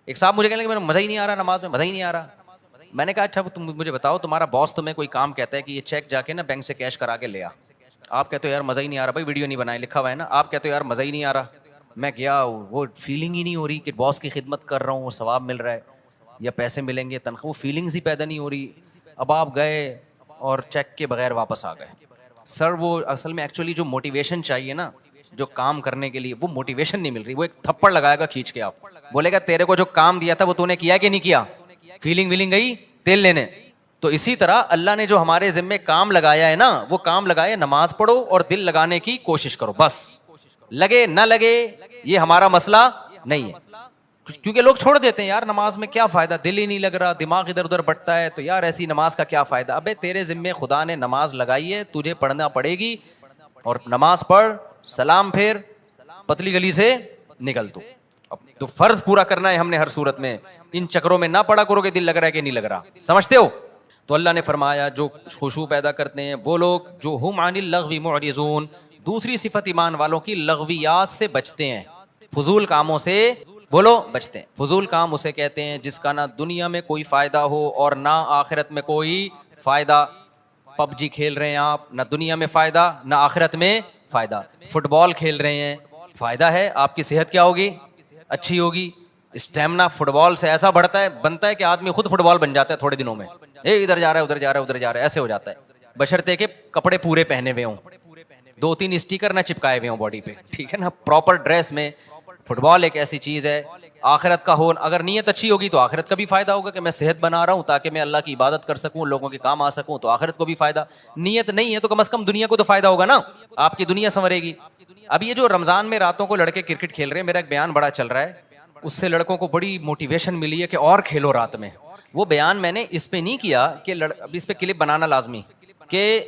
ایک صاحب مجھے کہنے لگے میرا مزہ ہی نہیں آ رہا نماز میں، مزہ ہی نہیں آ رہا. میں نے کہا اچھا تم مجھے بتاؤ، تمہارا باس تمہیں کوئی کام کہتا ہے کہ یہ چیک جا کے نا بینک سے کیش کرا کے لے آ، آپ کہتے ہو یار مزہ ہی نہیں آ رہا، بھائی ویڈیو نہیں بنائے لکھا ہوا ہے نا، آپ کہتے ہو یار مزہ ہی نہیں آ رہا. میں گیا، وہ فیلنگ ہی نہیں ہو رہی کہ باس کی خدمت کر رہا ہوں، وہ ثواب مل رہا ہے یا پیسے ملیں گے تنخواہ، وہ فیلنگز ہی پیدا نہیں ہو رہی. اب آپ گئے اور چیک کے بغیر واپس آ گئے. سر وہ اصل میں ایکچولی جو موٹیویشن چاہیے نا جو کام کرنے کے لیے، وہ موٹیویشن نہیں مل رہی. وہ ایک تھپڑ لگائے گا کھینچ کے، آپ بولے گا تیرے کو جو کام دیا تھا وہ تو نے کیا کہ نہیں کیا، فیلنگ ویلنگ گئی تیل لینے. تو اسی طرح اللہ نے جو ہمارے ذمے کام لگایا ہے نا، وہ کام لگایا نماز پڑھو اور دل لگانے کی کوشش کرو، بس لگے نہ لگے یہ ہمارا مسئلہ نہیں ہے. کیونکہ لوگ چھوڑ دیتے ہیں، یار نماز میں کیا فائدہ، دل ہی نہیں لگ رہا، دماغ ادھر ادھر بٹتا ہے، تو یار ایسی نماز کا کیا فائدہ. ابے تیرے ذمے خدا نے نماز لگائی ہے، تجھے پڑھنا پڑے گی، اور نماز پڑھ، سلام پھر، پتلی گلی سے نکل. تو فرض پورا کرنا ہے ہم نے ہر صورت میں. ان چکروں میں نہ پڑا کرو کہ دل لگ رہا ہے کہ نہیں لگ رہا. سمجھتے ہو؟ تو اللہ نے فرمایا جو خشوع پیدا کرتے ہیں وہ لوگ جو ہم عن اللغو معرضون. دوسری صفت ایمان والوں کی لغویات سے بچتے ہیں، فضول کاموں سے بولو بچتے ہیں. فضول کام اسے کہتے ہیں جس کا نہ دنیا میں کوئی فائدہ ہو اور نہ آخرت میں کوئی فائدہ. پب جی کھیل رہے ہیں آپ، نہ دنیا میں فائدہ نہ آخرت میں فائدہ. فٹ بال کھیل رہے ہیں، فائدہ ہے، آپ کی صحت کیا ہوگی، اچھی ہوگی. اسٹیمنا فٹ بال سے ایسا بنتا ہے کہ آدمی خود فٹ بال بن جاتا ہے تھوڑے دنوں میں. ادھر جا رہا ہے ادھر جا رہا ہے ادھر جا رہا ہے، ایسے ہو جاتا ہے، بشرطے کہ کپڑے پورے پہنے ہوئے ہوں، 2-3 اسٹیکر نہ چپکائے ہوئے ہوں باڈی پہ، ٹھیک ہے نا، پراپر ڈریس میں. فٹ بال ایک ایسی چیز ہے آخرت کا ہو، اگر نیت اچھی ہوگی تو آخرت کا بھی فائدہ ہوگا کہ میں صحت بنا رہا ہوں تاکہ میں اللہ کی عبادت کر سکوں، لوگوں کے کام آ سکوں، تو آخرت کو بھی فائدہ. نیت نہیں ہے تو کم از کم دنیا کو تو فائدہ ہوگا نا، آپ کی دنیا سنورے گی. اب یہ جو رمضان میں راتوں کو لڑکے کرکٹ کھیل رہے ہیں، میرا ایک بیان بڑا چل رہا ہے، اس سے لڑکوں کو بڑی موٹیویشن ملی ہے کہ اور کھیلو رات میں. وہ بیان میں نے اس پہ نہیں کیا کہ اب اس پہ کلپ بنانا لازمی کہ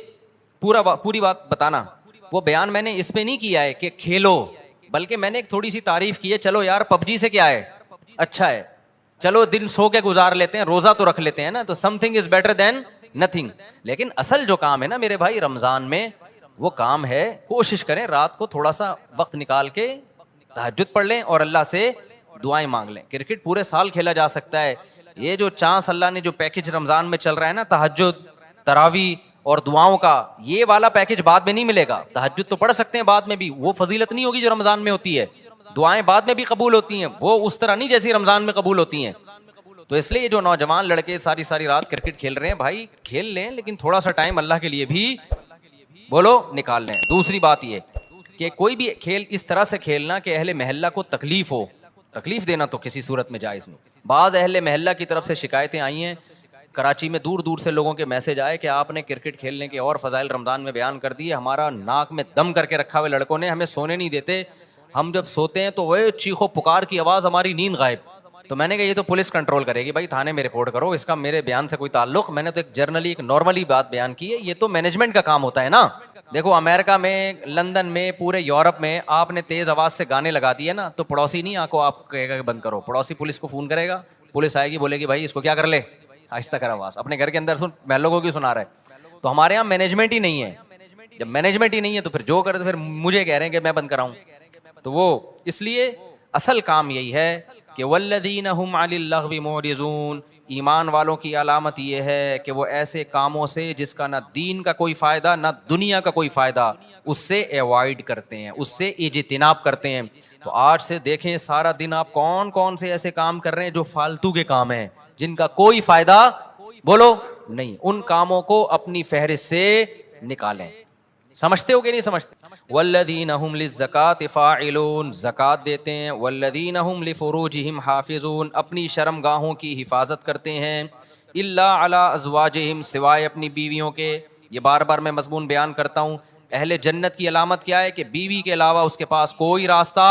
پوری بات بتانا. وہ بیان میں نے اس پہ نہیں کیا ہے کہ کھیلو، بلکہ میں نے ایک تھوڑی سی تعریف کی ہے. چلو یار پب جی سے کیا ہے، اچھا ہے، چلو دن سو کے گزار لیتے ہیں، روزہ تو رکھ لیتے ہیں نا، تو some thing is better than nothing. لیکن اصل جو کام ہے نا میرے بھائی رمضان میں، وہ کام ہے کوشش کریں رات کو تھوڑا سا وقت نکال کے تہجد پڑھ لیں اور اللہ سے دعائیں مانگ لیں. کرکٹ پورے سال کھیلا جا سکتا ہے. یہ جو چانس اللہ نے جو پیکج رمضان میں چل رہا ہے نا، تہجد، تراویح اور دعاؤں کا، یہ والا پیکج بعد میں نہیں ملے گا. تہجد تو پڑھ سکتے ہیں بعد میں بھی، وہ فضیلت نہیں ہوگی جو رمضان میں ہوتی ہے. دعائیں بعد میں بھی قبول ہوتی ہیں، وہ اس طرح نہیں جیسی رمضان میں قبول ہوتی ہیں. تو اس لیے جو نوجوان لڑکے ساری رات کرکٹ کھیل رہے ہیں، بھائی کھیل لیں لیکن تھوڑا سا ٹائم اللہ کے لیے بھی بولو نکال لیں. دوسری بات یہ کہ کوئی بھی کھیل اس طرح سے کھیلنا کہ اہل محلہ کو تکلیف ہو، تکلیف دینا تو کسی صورت میں جائز نہیں. بعض اہل محلہ کی طرف سے شکایتیں آئی ہیں، کراچی میں دور دور سے لوگوں کے میسج آئے کہ آپ نے کرکٹ کھیلنے کے اور فضائل رمضان میں بیان کر دیے، ہمارا ناک میں دم کر کے رکھا ہوئے لڑکوں نے، ہمیں سونے نہیں دیتے، ہم جب سوتے ہیں تو وہ چیخو پکار کی آواز، ہماری نیند غائب. تو میں نے کہا یہ تو پولیس کنٹرول کرے گی، بھائی تھانے میں رپورٹ کرو، اس کا میرے بیان سے کوئی تعلق. میں نے تو ایک جرنلی ایک نارملی بات بیان کی ہے، یہ تو مینجمنٹ کا کام ہوتا ہے نا. دیکھو امریکہ میں، لندن میں، پورے یورپ میں آپ نے تیز آواز سے گانے لگا دیے نا تو پڑوسی نہیں آپ کو آپ کہے گا کہ بند کرو، پڑوسی پولیس کو فون کرے گا، پولیس آئے گی بولے گی بھائی اس کو کیا کر لے، آہستہ کر آواز، اپنے گھر کے اندر سن، محلوں کو کیوں سنا رہا ہے. تو ہمارے یہاں مینجمنٹ ہی نہیں ہے. جب مینجمنٹ ہی نہیں ہے تو پھر جو کرے تو پھر مجھے کہہ رہے ہیں کہ میں بند کراؤں. تو وہ اس لیے اصل کام یہی ہے کہ والذین هم عن اللغو معرضون. ایمان والوں کی علامت یہ ہے کہ وہ ایسے کاموں سے جس کا نہ دین کا کوئی فائدہ نہ دنیا کا کوئی فائدہ، اس سے ایوائڈ کرتے ہیں، اس سے اجتناب کرتے ہیں. تو آج سے دیکھیں سارا دن آپ کون کون سے ایسے کام کر رہے ہیں جو فالتو کے کام ہیں، جن کا کوئی فائدہ بولو نہیں. ان کاموں کو اپنی فہرست سے نکالیں. سمجھتے ہو کہ نہیں سمجھتے؟ والذین هم للزکاۃ فاعلون. زکوٰۃ دیتے ہیں. والذین هم لفروجہم حافظون. اپنی شرم گاہوں کی حفاظت کرتے ہیں. الا علی ازواجہم. سوائے اپنی بیویوں کے. یہ بار بار میں مضمون بیان کرتا ہوں. اہل جنت کی علامت کیا ہے کہ بیوی کے علاوہ اس کے پاس کوئی راستہ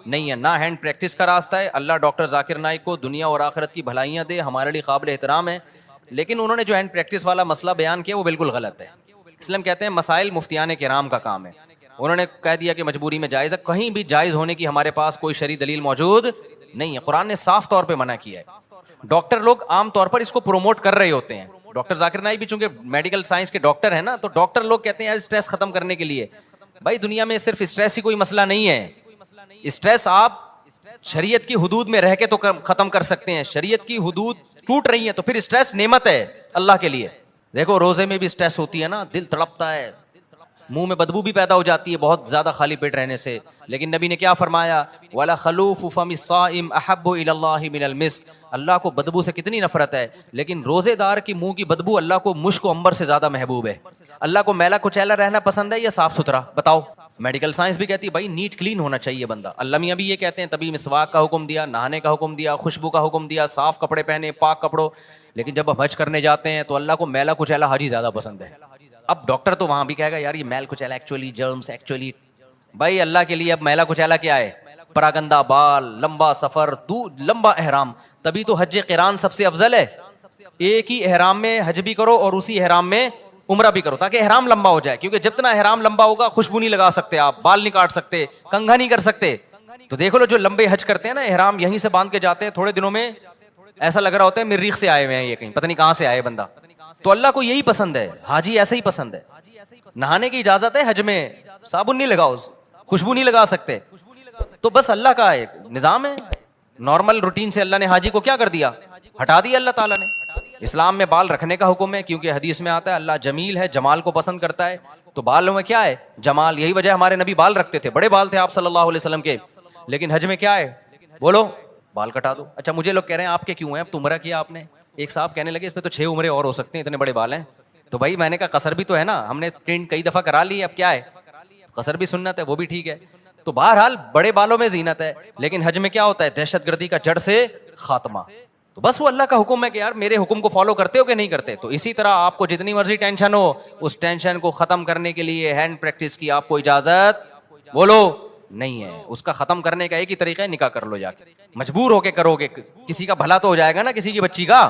نہیں ہے، نہ ہینڈ پریکٹس کا راستہ ہے. اللہ ڈاکٹر ذاکر نائک کو دنیا اور آخرت کی بھلائیاں دے، ہمارے لیے قابل احترام ہے، لیکن انہوں نے جو ہینڈ پریکٹس والا مسئلہ بیان کیا وہ بالکل غلط ہے. اسلام کہتے ہیں مسائل مفتیان کرام کا کام ہے. انہوں نے کہہ دیا کہ مجبوری میں جائز ہے، کہیں بھی جائز ہونے کی ہمارے پاس کوئی شرعی دلیل موجود نہیں ہے. قرآن نے صاف طور پہ منع کیا ہے. ڈاکٹر لوگ عام طور پر اس کو پروموٹ کر رہے ہوتے ہیں. ڈاکٹر ذاکر نائک بھی چونکہ میڈیکل سائنس کے ڈاکٹر ہیں نا، تو ڈاکٹر لوگ کہتے ہیں یار اسٹریس ختم کرنے کے لیے. بھائی دنیا میں صرف اسٹریس ہی کوئی مسئلہ نہیں ہے. اسٹریس آپ شریعت کی حدود میں رہ کے تو ختم کر سکتے ہیں, شریعت کی حدود ٹوٹ رہی ہیں تو پھر اسٹریس نعمت ہے اللہ کے لیے. دیکھو روزے میں بھی اسٹریس ہوتی ہے نا, دل تڑپتا ہے, منہ میں بدبو بھی پیدا ہو جاتی ہے بہت زیادہ خالی پیٹ رہنے سے, لیکن نبی نے کیا فرمایا, وَلَا خَلُوفُ فَمِ الصَّائِمِ أَحَبُّ إِلَى اللَّهِ مِنَ الْمِسْكِ. اللہ کو بدبو سے کتنی نفرت ہے, لیکن روزے دار کی منہ کی بدبو اللہ کو مشک و عنبر سے زیادہ محبوب ہے. اللہ کو میلا کچیلا رہنا پسند ہے یا صاف ستھرا؟ بتاؤ. میڈیکل سائنس بھی کہتی ہے بھائی نیٹ کلین ہونا چاہیے بندہ, اللہ میاں بھی یہ کہتے ہیں, تبھی مسواک کا حکم دیا, نہانے کا حکم دیا, خوشبو کا حکم دیا, صاف کپڑے پہنے, پاک کپڑوں. لیکن جب ہم حج کرنے جاتے ہیں تو اللہ کو میلا کچیلا حاجی زیادہ پسند ہے. اب ڈاکٹر تو وہاں بھی کہے گا یار یہ میل کچیلا ایکچولی جرمس ایکچولی. بھائی اللہ کے لیے اب میلا کچیلا کیا ہے؟ پراگندہ بال, لمبا سفر, لمبا احرام. تبھی تو حج قران سب سے افضل ہے. ایک ہی احرام میں حج بھی کرو اور اسی احرام میں عمرہ بھی کرو تاکہ احرام لمبا ہو جائے, کیونکہ جتنا احرام لمبا ہوگا خوشبو نہیں لگا سکتے آپ, بال نہیں کاٹ سکتے, کنگھا نہیں کر سکتے. تو دیکھو لو جو لمبے حج کرتے ہیں نا, احرام یہیں سے باندھ کے جاتے ہیں, تھوڑے دنوں میں ایسا لگ رہا ہوتا ہے مریخ سے آئے ہوئے ہیں یہ, کہیں پتہ نہیں کہاں سے آئے بندہ. تو اللہ کو یہی پسند ہے, حاجی ایسا ہی پسند ہے. نہانے کی اجازت ہے حج میں, صابن نہیں لگاؤ, خوشبو نہیں لگا سکتے. تو بس اللہ کا ایک نظام ہے, نارمل روٹین سے اللہ نے حاجی کو کیا کر دیا, ہٹا دیا اللہ تعالیٰ نے. اسلام میں بال رکھنے کا حکم ہے, کیونکہ حدیث میں آتا ہے اللہ جمیل ہے, جمال کو پسند کرتا ہے. تو بالوں میں کیا ہے, جمال. یہی وجہ ہمارے نبی بال رکھتے تھے, بڑے بال تھے آپ صلی اللہ علیہ وسلم کے. لیکن حج میں کیا ہے, بولو بال کٹا دو. اچھا مجھے لوگ کہہ رہے ہیں آپ کے کیوں ہیں, اب تو عمرہ کیا آپ نے. ایک صاحب کہنے لگے اس پہ تو 6 عمرے اور ہو سکتے ہیں, اتنے بڑے بال ہیں. تو بھائی میں نے کہا قصر بھی تو ہے نا, ہم نے ٹرین کئی دفعہ کرا لی ہے, اب کیا ہے, قصر بھی سنت ہے, وہ بھی ٹھیک ہے. تو بہرحال بڑے بالوں میں زینت ہے, لیکن حج میں کیا ہوتا ہے, دہشت گردی کا جڑ سے خاتمہ. تو بس وہ اللہ کا حکم ہے کہ یار میرے حکم کو فالو کرتے ہو کہ نہیں کرتے. تو اسی طرح آپ کو جتنی مرضی ٹینشن ہو, اس ٹینشن کو ختم کرنے کے لیے ہینڈ پریکٹس کی آپ کو اجازت بولو نہیں ہے. اس کا ختم کرنے کا ایک ہی طریقہ ہے, نکاح کر لو جا کے, مجبور ہو کے کرو گے, کسی کا بھلا تو ہو جائے گا نا, کسی کی بچی کا,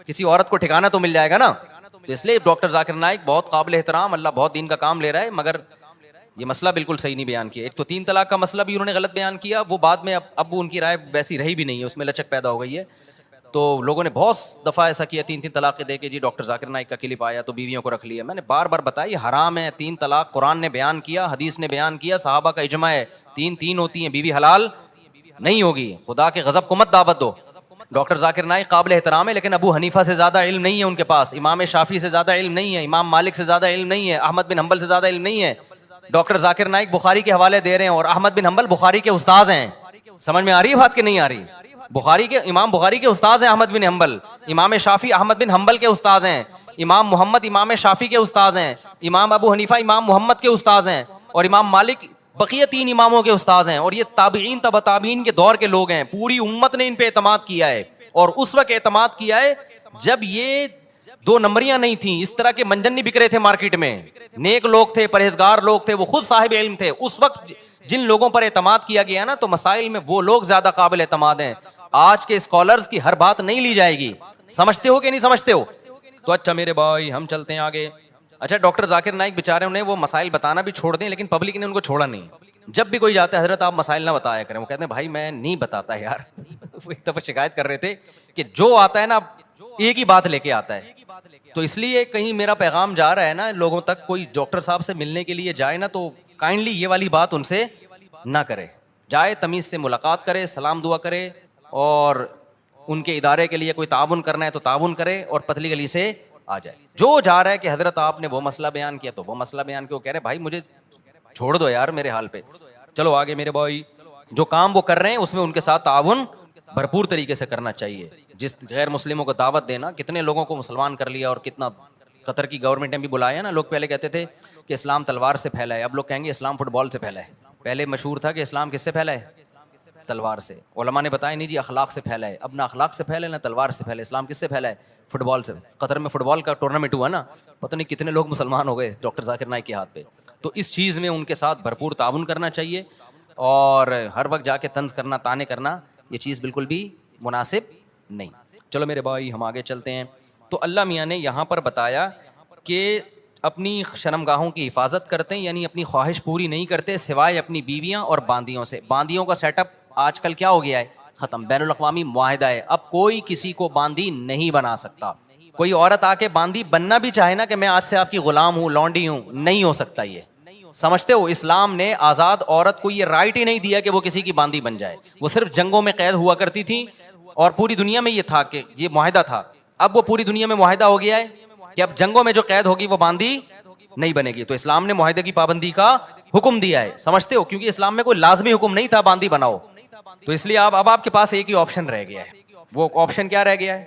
کسی عورت کو ٹھکانہ تو مل جائے گا نا. تو اس لیے ڈاکٹر ذاکر نائک بہت قابل احترام, اللہ بہت دین کا کام لے رہا ہے, مگر یہ مسئلہ بالکل صحیح نہیں بیان کیا. ایک تو 3 طلاق کا مسئلہ بھی انہوں نے غلط بیان کیا, وہ بعد میں اب ان کی رائے ویسی رہی بھی نہیں ہے, اس میں لچک پیدا ہو گئی ہے. تو لوگوں نے بہت دفعہ ایسا کیا, 3 طلاقیں دے کے جی ڈاکٹر ذاکر نائک کا کلپ آیا تو بیویوں کو رکھ لیا. میں نے بار بار بتایا یہ حرام ہے. 3 طلاق قرآن نے بیان کیا, حدیث نے بیان کیا, صحابہ کا اجماع ہے, 3 ہوتی ہیں, بیوی حلال نہیں ہوگی. خدا کے غضب کو مت دعوت دو. ڈاکٹر ذاکر نائک قابل احترام ہے, لیکن ابو حنیفہ سے زیادہ علم نہیں ہے ان کے پاس, امام شافعی سے زیادہ علم نہیں ہے, امام مالک سے زیادہ علم نہیں ہے, احمد بن حنبل سے زیادہ علم نہیں ہے. ڈاکٹر ذاکر نائک بخاری کے حوالے دے رہے ہیں اور احمد بن حنبل بخاری کے استاذ ہیں. سمجھ میں آ رہی ہے بات کہ نہیں آ رہی؟ امام بخاری کے استاذ ہیں احمد بن حنبل, امام شافعی احمد بن حنبل کے استاذ ہیں, امام محمد امام شافعی کے استاذ ہیں, امام ابو حنیفہ امام محمد کے استاذ ہیں, اور امام مالک بقیہ 3 اماموں کے استاذ ہیں. اور یہ تابعین تبع تابعین کے دور کے لوگ ہیں. پوری امت نے ان پہ اعتماد کیا ہے, اور اس وقت اعتماد کیا ہے جب یہ 2 نمبریاں نہیں تھیں, اس طرح کے منجن نہیں بک رہے تھے مارکیٹ میں, نیک لوگ تھے, پرہیزگار لوگ تھے, وہ خود صاحب علم تھے. اس وقت جن لوگوں پر اعتماد کیا گیا نا, تو مسائل میں وہ لوگ زیادہ قابل اعتماد ہیں. آج کے اسکالرز کی ہر بات نہیں لی جائے گی. سمجھتے ہو کہ نہیں سمجھتے ہو؟ تو اچھا میرے بھائی ہم چلتے ہیں آگے. اچھا ڈاکٹر ذاکر نائک بیچارے انہیں وہ مسائل بتانا بھی چھوڑ دیں, لیکن پبلک نے ان کو چھوڑا نہیں. جب بھی کوئی جاتا ہے حضرت آپ مسائل نہ بتایا کریں, وہ کہتے ہیں بھائی میں نہیں بتاتا یار. وہ ایک دفعہ شکایت کر رہے تھے کہ جو آتا ہے نا ایک ہی بات لے کے آتا ہے. تو اس لیے کہیں میرا پیغام جا رہا ہے نا لوگوں تک, کوئی ڈاکٹر صاحب سے ملنے کے لیے جائے نا تو کائنڈلی یہ والی بات ان سے نہ کرے. جائے تمیز سے ملاقات کرے, سلام دعا کرے, اور ان کے ادارے کے لیے کوئی تعاون کرنا ہے تو تعاون کرے, اور پتلی گلی سے آ جائے. جو جا رہا ہے کہ حضرت آپ نے وہ مسئلہ بیان کیا تو وہ مسئلہ بیان کیا, وہ کہہ رہے بھائی مجھے چھوڑ دو یار میرے حال پہ, چلو آگے میرے بھائی. جو کام وہ کر رہے ہیں اس میں ان کے ساتھ تعاون بھرپور طریقے سے کرنا چاہیے. جس غیر مسلموں کو دعوت دینا, کتنے لوگوں کو مسلمان کر لیا, اور کتنا قطر کی گورنمنٹ نے بھی بلایا نا. لوگ پہلے کہتے تھے کہ اسلام تلوار سے پھیلا ہے, اب لوگ کہیں گے اسلام فٹ بال سے پھیلا ہے. پہلے مشہور تھا کہ اسلام کس سے پھیلا ہے, تلوار سے. علماء نے بتایا نہیں جی اخلاق سے پھیلا ہے. اب نہ اخلاق سے پھیلا ہے نہ تلوار سے پھیلا ہے. اسلام کس سے پھیلا ہے, فٹ بال سے. قطر میں فٹ بال کا ٹورنامنٹ ہوا نا, پتہ نہیں کتنے لوگ مسلمان ہو گئے ڈاکٹر ذاکر نائک کے ہاتھ پہ. تو اس چیز میں ان کے ساتھ بھرپور تعاون کرنا چاہیے, اور ہر وقت جا کے طنز کرنا, تانے کرنا, یہ چیز بالکل بھی مناسب نہیں. چلو میرے بھائی ہم آگے چلتے ہیں. تو اللہ میاں نے یہاں پر بتایا کہ اپنی شرمگاہوں کی حفاظت کرتے ہیں, یعنی اپنی خواہش پوری نہیں کرتے سوائے اپنی بیویاں اور باندیوں سے. باندیوں کا سیٹ اپ آج کل کیا ہو گیا ہے, ختم. بین الاقوامی معاہدہ ہے, اب کوئی کسی کو باندی نہیں بنا سکتا. کوئی عورت آ کے باندی بننا بھی چاہے نا کہ میں آج سے آپ کی غلام ہوں, لونڈی ہوں, نہیں ہو سکتا. یہ سمجھتے ہو اسلام نے آزاد عورت کو یہ رائٹ ہی نہیں دیا کہ وہ کسی کی باندی بن جائے. وہ صرف جنگوں میں قید ہوا کرتی تھی اور پوری دنیا میں یہ تھا کہ یہ معاہدہ تھا. اب وہ پوری دنیا میں معاہدہ ہو گیا ہے کہ اب جنگوں میں جو قید ہوگی وہ باندی نہیں بنے گی. تو اسلام نے معاہدے کی پابندی کا حکم دیا ہے. سمجھتے ہو, کیونکہ اسلام میں کوئی لازمی حکم نہیں تھا باندی بناؤ. تو اس لیے اب آپ کے پاس ایک ہی آپشن رہ گیا ہے. وہ آپشن کیا رہ گیا ہے؟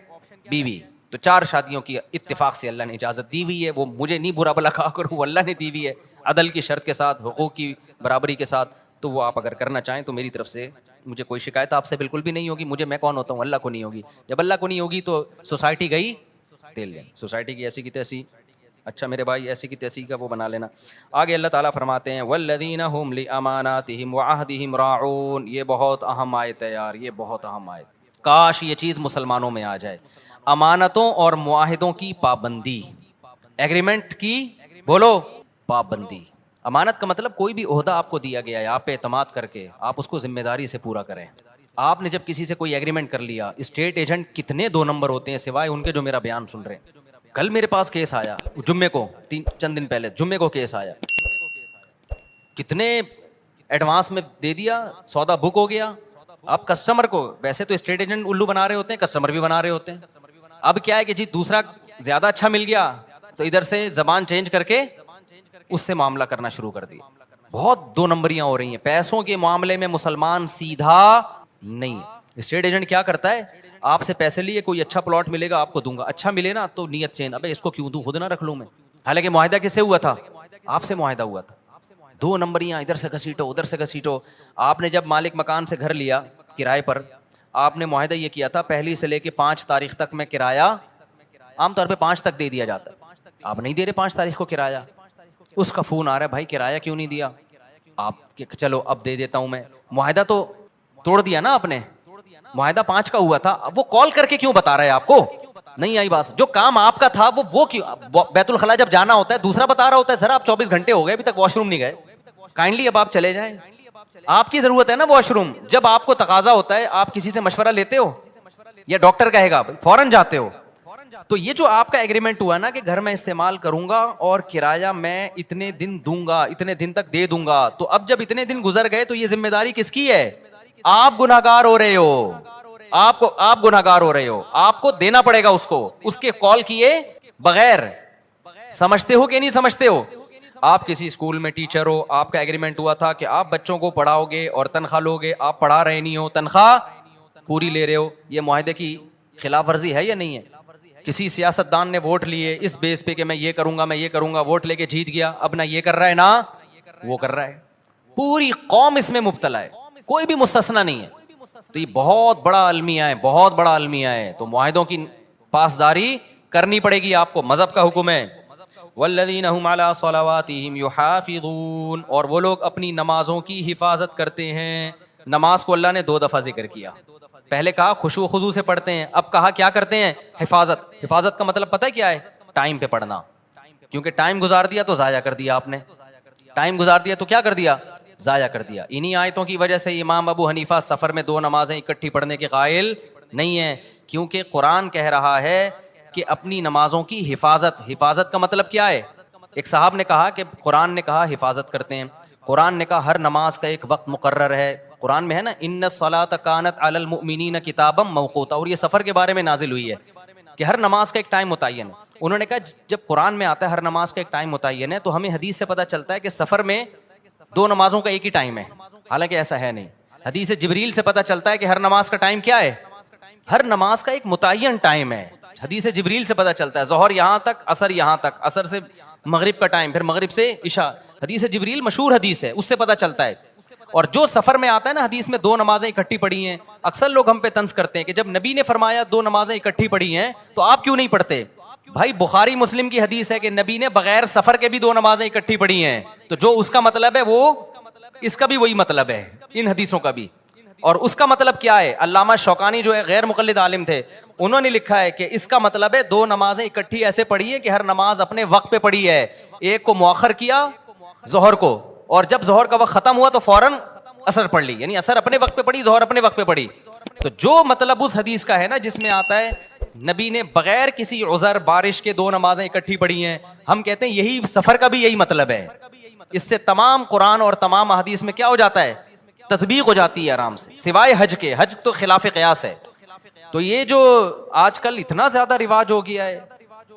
بیوی. تو 4 شادیوں کی اتفاق سے اللہ نے اجازت دی ہوئی ہے. وہ مجھے نہیں برا بلا کہا کروں, وہ اللہ نے دی ہوئی ہے عدل کی شرط کے ساتھ, حقوق کی برابری کے ساتھ. تو وہ آپ اگر کرنا چاہیں تو میری طرف سے مجھے کوئی شکایت آپ سے بالکل بھی نہیں ہوگی. مجھے, میں کون ہوتا ہوں, اللہ کو نہیں ہوگی. جب اللہ کو نہیں ہوگی تو سوسائٹی گئی تیل لیں, سوسائٹی کی ایسی کی تیسی. اچھا میرے بھائی, ایسی کی تیسی کا وہ بنا لینا. آگے اللہ تعالیٰ فرماتے ہیں والذین هم لاماناتهم وعهدهم راعون. یہ بہت اہم آیت ہے یار, یہ بہت اہم آیت. کاش یہ چیز مسلمانوں میں آ جائے. امانتوں اور معاہدوں کی پابندی, ایگریمنٹ کی بولو پابندی. امانت کا مطلب کوئی بھی عہدہ آپ کو دیا گیا ہے, آپ پہ اعتماد کر کے آپ اس کو ذمہ داری سے پورا کریں. آپ نے جب کسی سے کوئی ایگریمنٹ کر لیا, اسٹیٹ ایجنٹ کتنے 2 نمبر ہوتے ہیں سوائے ان کے جو میرا بیان سن رہے ہیں. کل میرے پاس کیس آیا, جمعے کو, چند دن پہلے جمعے کو کیس آیا. کتنے ایڈوانس میں دے دیا, سودا بک ہو گیا. اب کسٹمر کو, ویسے تو اسٹیٹ ایجنٹ الو بنا رہے ہوتے ہیں, کسٹمر بھی بنا رہے ہوتے ہیں. اب کیا ہے کہ جی دوسرا زیادہ اچھا مل گیا تو ادھر سے زبان چینج کر کے اس سے معاملہ کرنا شروع کر دیا. بہت 2 نمبریاں ہو رہی ہیں پیسوں کے معاملے میں. مسلمان سیدھا نہیں. اسٹیٹ ایجنٹ کیا کرتا ہے, آپ سے پیسے لیے, کوئی اچھا پلاٹ ملے گا آپ کو دوں گا, اچھا ملے نا تو نیت چین, ابے اس کو کیوں دوں, خود نہ رکھ لوں میں. حالانکہ معاہدہ کس سے ہوا تھا؟ آپ سے معاہدہ ہوا تھا. 2 نمبریاں, ادھر سے گھسیٹو ادھر سے گھسیٹو. آپ نے جب مالک مکان سے گھر لیا کرائے پر, آپ نے معاہدہ یہ کیا تھا 1 سے لے کے 5 تاریخ تک میں کرایہ, عام طور پہ 5 تک دے دیا جاتا ہے. آپ نہیں دے رہے 5 تاریخ کو کرایہ. اس کا فون آ رہا ہے, بھائی کرایہ کیوں نہیں دیا؟ آپ چلو اب دے دیتا ہوں میں. معاہدہ تو توڑ دیا نا آپ نے, معاہدہ 5 کا ہوا تھا. اب وہ کال کر کے کیوں بتا رہا ہے آپ کو؟ نہیں آئی بات. جو کام آپ کا تھا وہ کیوں, بیت الخلاء جب جانا ہوتا ہے دوسرا بتا رہا ہوتا ہے, سر آپ 24 گھنٹے ہو گئے ابھی تک واش روم نہیں گئے, کائنڈلی اب آپ چلے جائیں. آپ کی ضرورت ہے نا واش روم. جب آپ کو تقاضا ہوتا ہے آپ کسی سے مشورہ لیتے ہو یا ڈاکٹر کہے گا فوراً جاتے ہو. تو یہ جو آپ کا ایگریمنٹ ہوا نا کہ گھر میں استعمال کروں گا اور کرایہ میں اتنے دن دوں گا, اتنے دن تک دے دوں گا, تو اب جب اتنے دن گزر گئے تو یہ ذمہ داری کس کی ہے؟ آپ گنہگار ہو رہے ہو, آپ گنہگار ہو رہے ہو, آپ کو دینا پڑے گا اس کو, اس کے کال کیے بغیر. سمجھتے ہو کہ نہیں سمجھتے ہو؟ آپ کسی اسکول میں ٹیچر ہو, آپ کا ایگریمنٹ ہوا تھا کہ آپ بچوں کو پڑھاؤ گے اور تنخواہ لو گے, آپ پڑھا رہے نہیں ہو, تنخواہ پوری لے رہے ہو. یہ معاہدے کی خلاف ورزی ہے یا نہیں ہے؟ کسی سیاستدان نے ووٹ لیے اس بیس پہ کہ میں یہ کروں گا میں یہ کروں گا, ووٹ لے کے جیت گیا, اب نہ یہ کر رہا ہے نہ وہ کر رہا ہے. پوری قوم اس میں مبتلا ہے, کوئی بھی مستثنا نہیں ہے. تو یہ بہت بڑا المیہ ہے, بہت بڑا المیہ ہے. تو معاہدوں کی پاسداری کرنی پڑے گی آپ کو, مذہب کا حکم ہے. والذین هم علی صلواتہم یحافظون, اور وہ لوگ اپنی نمازوں کی حفاظت کرتے ہیں. نماز کو اللہ نے 2 دفعہ ذکر کیا. پہلے کہا خشوع و خضوع سے پڑھتے ہیں, اب کہا کیا کرتے ہیں؟ حفاظت. حفاظت کا مطلب پتہ ہے کیا ہے؟ ٹائم پہ پڑھنا. کیونکہ ٹائم گزار دیا تو ضائع کر دیا آپ نے, ٹائم گزار دیا تو کیا کر دیا؟ ضائع کر دیا. انہی آیتوں کی وجہ سے امام ابو حنیفہ سفر میں 2 نمازیں اکٹھی پڑھنے کے قائل نہیں ہیں, کیونکہ قرآن کہہ رہا ہے کہ اپنی نمازوں کی حفاظت. حفاظت کا مطلب کیا ہے؟ ایک صاحب نے کہا کہ قرآن نے کہا حفاظت کرتے ہیں, قرآن نے کہا ہر نماز کا ایک وقت مقرر ہے. قرآن میں ہے نا ان الصلاۃ کانت علی المؤمنین کتابا موقوتا, اور یہ سفر کے بارے میں نازل ہوئی ہے کہ ہر نماز کا ایک ٹائم متعین ہے. انہوں نے کہا جب قرآن میں آتا ہے ہر نماز کا ایک ٹائم متعین ہے تو ہمیں حدیث سے پتہ چلتا ہے کہ سفر میں 2 نمازوں کا ایک ہی ٹائم ہے, حالانکہ ایسا ہے نہیں. حدیث جبریل سے پتہ چلتا ہے کہ ہر نماز کا ٹائم کیا ہے؟ ہر نماز کا ایک متعین ٹائم ہے. حدیث جبریل سے پتہ چلتا ہے ظہر یہاں تک, عصر یہاں تک, عصر سے مغرب کا ٹائم, پھر مغرب سے عشاء. حدیث جبریل مشہور حدیث ہے, اس سے پتہ چلتا ہے. اور جو سفر میں آتا ہے نا حدیث میں 2 نمازیں اکٹھی پڑھی ہیں, اکثر لوگ ہم پہ طنز کرتے ہیں کہ جب نبی نے فرمایا 2 نمازیں اکٹھی پڑھی ہیں تو آپ کیوں نہیں پڑھتے؟ بھائی بخاری مسلم کی حدیث ہے کہ نبی نے بغیر سفر کے بھی 2 نمازیں اکٹھی پڑھی ہیں, تو جو اس کا مطلب ہے وہ اس کا بھی وہی مطلب ہے, ان حدیثوں کا بھی. اور اس کا مطلب کیا ہے؟ علامہ شوکانی جو ہے غیر مقلد عالم تھے, انہوں نے لکھا ہے کہ اس کا مطلب ہے 2 نمازیں اکٹھی ایسے پڑھی ہے کہ ہر نماز اپنے وقت پہ پڑھی ہے. ایک کو مؤخر کیا ظہر کو, اور جب ظہر کا وقت ختم ہوا تو فوراً عصر پڑھ لی, یعنی عصر اپنے وقت پہ پڑھی, ظہر اپنے وقت پہ پڑھی. تو جو مطلب اس حدیث کا ہے نا جس میں آتا ہے نبی نے بغیر کسی عذر بارش کے 2 نمازیں اکٹھی پڑھی ہیں, ہم کہتے ہیں یہی سفر کا بھی یہی مطلب ہے. اس سے تمام قرآن اور تمام احادیث میں کیا ہو جاتا ہے؟ تطبیق ہو جاتی ہے آرام سے، سوائے حج کے، حج تو خلاف قیاس ہے. تو یہ جو آج کل اتنا زیادہ رواج ہو گیا ہے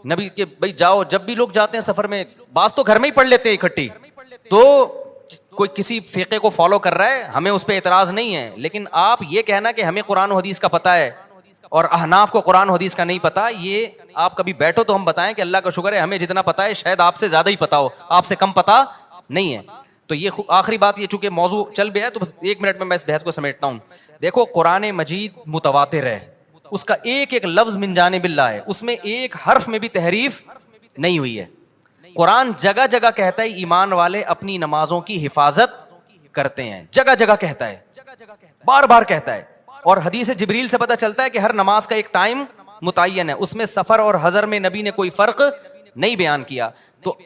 نبی کے، بھائی جاؤ، جب بھی لوگ جاتے ہیں سفر میں، بعض تو گھر میں ہی پڑھ لیتے ہیں اکٹھی، تو کوئی کسی فقہ کو فالو کر رہا ہے، ہمیں اس پہ اعتراض نہیں ہے، لیکن آپ یہ کہنا کہ ہمیں قرآن و حدیث کا پتہ ہے اور احناف کو قرآن و حدیث کا نہیں پتا، یہ آپ کبھی بیٹھو تو ہم بتائیں کہ اللہ کا شکر ہے ہمیں جتنا پتا ہے شاید آپ سے زیادہ ہی پتا ہو، آپ سے کم پتا نہیں ہے. تو یہ آخری بات، یہ چونکہ موضوع چل گیا ہے تو بس 1 منٹ میں اس بحث کو سمیٹتا ہوں. دیکھو قرآن مجید متواتر ہے، اس کا ایک ایک لفظ من جانب اللہ ہے، اس میں ایک حرف میں بھی تحریف نہیں ہوئی ہے. قرآن جگہ جگہ کہتا ہے ایمان والے اپنی نمازوں کی حفاظت کرتے ہیں، جگہ جگہ کہتا ہے، بار بار کہتا ہے. اور حدیث جبریل سے پتہ چلتا ہے کہ ہر نماز کا ایک ٹائم متعین ہے، اس میں سفر اور حضر میں نبی نے کوئی فرق نہیں بیان کیا. تو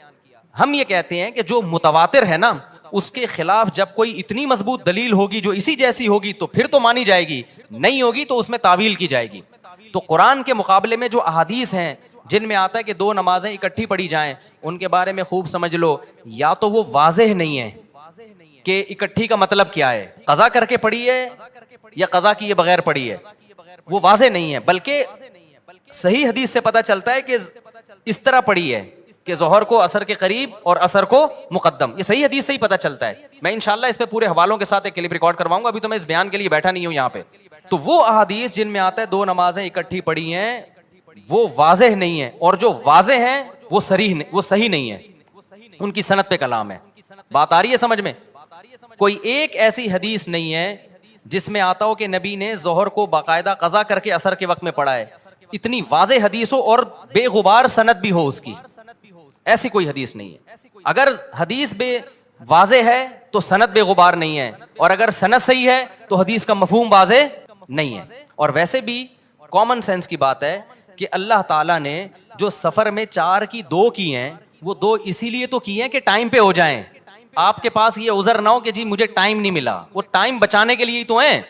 ہم یہ کہتے ہیں کہ جو متواتر ہے نا، اس کے خلاف جب کوئی اتنی مضبوط دلیل ہوگی جو اسی جیسی ہوگی تو پھر تو مانی جائے گی، نہیں ہوگی تو اس میں تعویل کی جائے گی. تو قرآن کے مقابلے میں جو احادیث ہیں جن میں آتا ہے کہ 2 نمازیں اکٹھی پڑھی جائیں، ان کے بارے میں خوب سمجھ لو، یا تو وہ واضح نہیں ہے کہ اکٹھی کا مطلب کیا ہے، قضا کر کے پڑھی ہے یا قضا کیے بغیر پڑھی ہے، وہ واضح نہیں ہے. بلکہ صحیح حدیث سے پتہ چلتا ہے کہ اس طرح پڑھی ہے کہ ظہر کو عصر کے قریب اور عصر کو مقدم، یہ صحیح حدیث سے ہی پتہ چلتا ہے. میں انشاءاللہ اس پہ پورے حوالوں کے ساتھ ایک کلپ ریکارڈ کرواؤں گا، ابھی تو میں اس بیان کے لیے بیٹھا نہیں ہوں یہاں پہ. تو وہ احادیث جن میں آتا ہے 2 نمازیں اکٹھی پڑھی ہیں، وہ واضح نہیں ہے، اور جو واضح ہیں وہ صحیح نہیں ہے، ان کی سند پہ کلام ہے. بات آ رہی ہے سمجھ میں؟ کوئی ایک ایسی حدیث نہیں ہے جس میں آتا ہو کہ نبی نے ظہر کو باقاعدہ قضا کر کے عصر کے وقت میں پڑھا ہے. اتنی واضح حدیث ہو اور بے غبار سند بھی ہو اس کی، ایسی کوئی حدیث نہیں ہے. اگر حدیث بے واضح ہے تو سند بے غبار نہیں ہے، اور اگر سند صحیح ہے تو حدیث کا مفہوم واضح نہیں ہے. اور ویسے بھی کامن سینس کی بات ہے کہ اللہ تعالیٰ نے جو سفر میں 4 کی 2 کی ہیں، وہ 2 اسی لیے تو کی ہیں کہ ٹائم پہ ہو جائیں. آپ کے پاس یہ عذر نہ ہو کہ جی مجھے ٹائم نہیں ملا، وہ ٹائم بچانے کے لیے ہی تو ہیں.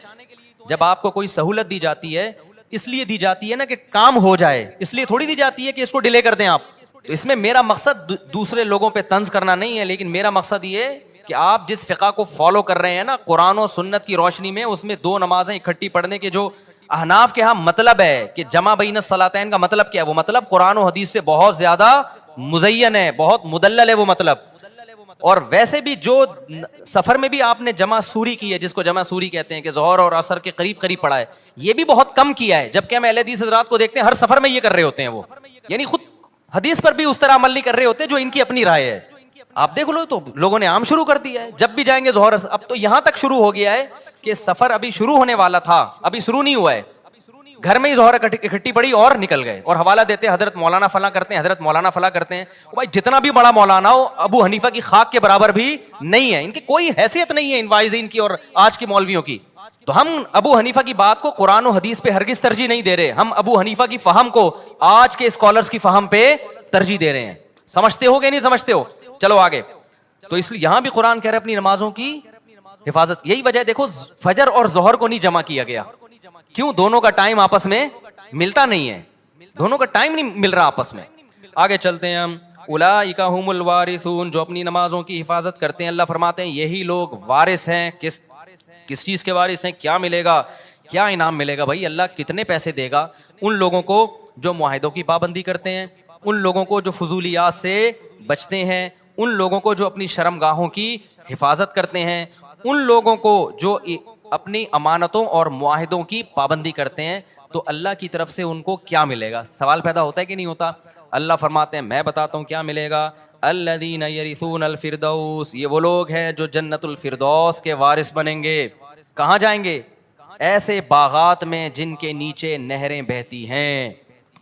جب آپ کو کوئی سہولت دی جاتی ہے اس لیے دی جاتی ہے نا کہ کام ہو جائے، اس لیے تھوڑی دی جاتی ہے کہ اس کو ڈیلے کر دیں آپ. تو اس میں میرا مقصد دوسرے لوگوں پہ طنز کرنا نہیں ہے، لیکن میرا مقصد یہ کہ آپ جس فقہ کو فالو کر رہے ہیں نا قرآن و سنت کی روشنی میں، اس میں 2 نمازیں اکٹھی پڑھنے کے جو احناف کے ہاں مطلب ہے کہ جمع بین الصلاتین کا مطلب کیا ہے، وہ مطلب قرآن و حدیث سے بہت زیادہ مزین ہے، بہت مدلل ہے وہ مطلب. اور ویسے بھی جو سفر میں بھی آپ نے جمع سوری کی ہے، جس کو جمع سوری کہتے ہیں کہ ظہر اور عصر کے قریب قریب پڑھا ہے، یہ بھی بہت کم کیا ہے. جبکہ ہم اہل حدیث حضرات کو دیکھتے ہیں ہر سفر میں یہ کر رہے ہوتے ہیں، وہ یعنی خود حدیث پر بھی اس طرح عمل نہیں کر رہے ہوتے جو ان کی اپنی رائے ہے. آپ دیکھ لو تو لوگوں نے عام شروع کر دیا ہے، جب بھی جائیں گے ظہر. اب تو یہاں تک شروع ہو گیا ہے کہ سفر ابھی شروع ہونے والا تھا، ابھی شروع نہیں ہوا ہے، گھر میں ہی ظہر اکٹھی پڑی اور نکل گئے، اور حوالہ دیتے ہیں حضرت مولانا فلاں کرتے ہیں، حضرت مولانا فلاں کرتے ہیں. بھائی جتنا بھی بڑا مولانا ہو، ابو حنیفہ کی خاک کے برابر بھی نہیں ہے، ان کی کوئی حیثیت نہیں ہے ان واعظین کی اور آج کے مولویوں کی. تو ہم ابو حنیفہ کی بات کو قرآن و حدیث پہ ہرگز ترجیح نہیں دے رہے، ہم ابو حنیفہ کی فہم کو آج کے اسکالرز کی فہم پہ ترجیح دے رہے ہیں. سمجھتے ہو کہ نہیں سمجھتے ہو؟ چلو آگے. تو اس لیے یہاں بھی قرآن کہہ رہے اپنی نمازوں کی حفاظت. یہی وجہ ہے دیکھو فجر اور ظہر کو نہیں جمع کیا گیا، کیوں؟ دونوں کا ٹائم آپس میں ملتا نہیں ہے، دونوں کا ٹائم نہیں مل رہا آپس میں. آگے چلتے ہیں ہم. اولئک ھم الوارثون، جو اپنی نمازوں کی حفاظت کرتے ہیں، اللہ فرماتے ہیں یہی لوگ وارث ہیں. کس چیز کے وارث ہیں؟ کیا ملے گا، کیا انعام ملے گا؟ بھائی اللہ کتنے پیسے دے گا ان لوگوں کو جو معاہدوں کی پابندی کرتے ہیں، ان لوگوں کو جو فضولیات سے بچتے ہیں، ان لوگوں کو جو اپنی شرم گاہوں کی حفاظت کرتے ہیں، ان لوگوں کو جو اپنی امانتوں اور معاہدوں کی پابندی کرتے ہیں. تو اللہ کی طرف سے ان کو کیا ملے گا؟ سوال پیدا ہوتا ہے کہ نہیں ہوتا؟ اللہ فرماتے ہیں میں بتاتا ہوں کیا ملے گا. الذین یرثون الفردوس، یہ وہ لوگ ہیں جو جنت الفردوس کے وارث بنیں گے. کہاں جائیں گے؟ ایسے باغات میں جن کے نیچے نہریں بہتی ہیں.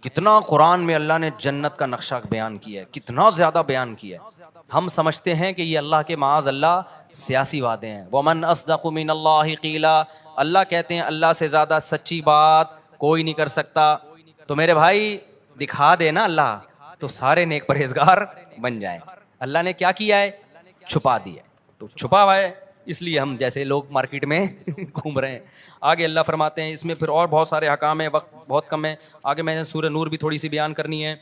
کتنا قرآن میں اللہ نے جنت کا نقشہ بیان کیا ہے، کتنا زیادہ بیان کیا ہے. ہم سمجھتے ہیں کہ یہ اللہ کے معاذ اللہ سیاسی وعدے ہیں. ومن اصدق من اللہ قیلا، اللہ کہتے ہیں اللہ سے زیادہ سچی بات کوئی نہیں کر سکتا. تو میرے بھائی دکھا دے نا اللہ، تو سارے نیک پرہیزگار بن جائیں. اللہ نے کیا کیا ہے؟ چھپا دیا ہے. تو چھپا ہوا ہے اس لیے ہم جیسے لوگ مارکیٹ میں گھوم رہے ہیں. آگے اللہ فرماتے ہیں اس میں پھر اور بہت سارے احکام ہیں، وقت بہت کم ہے. آگے میں نے سورہ نور بھی تھوڑی سی بیان کرنی ہے.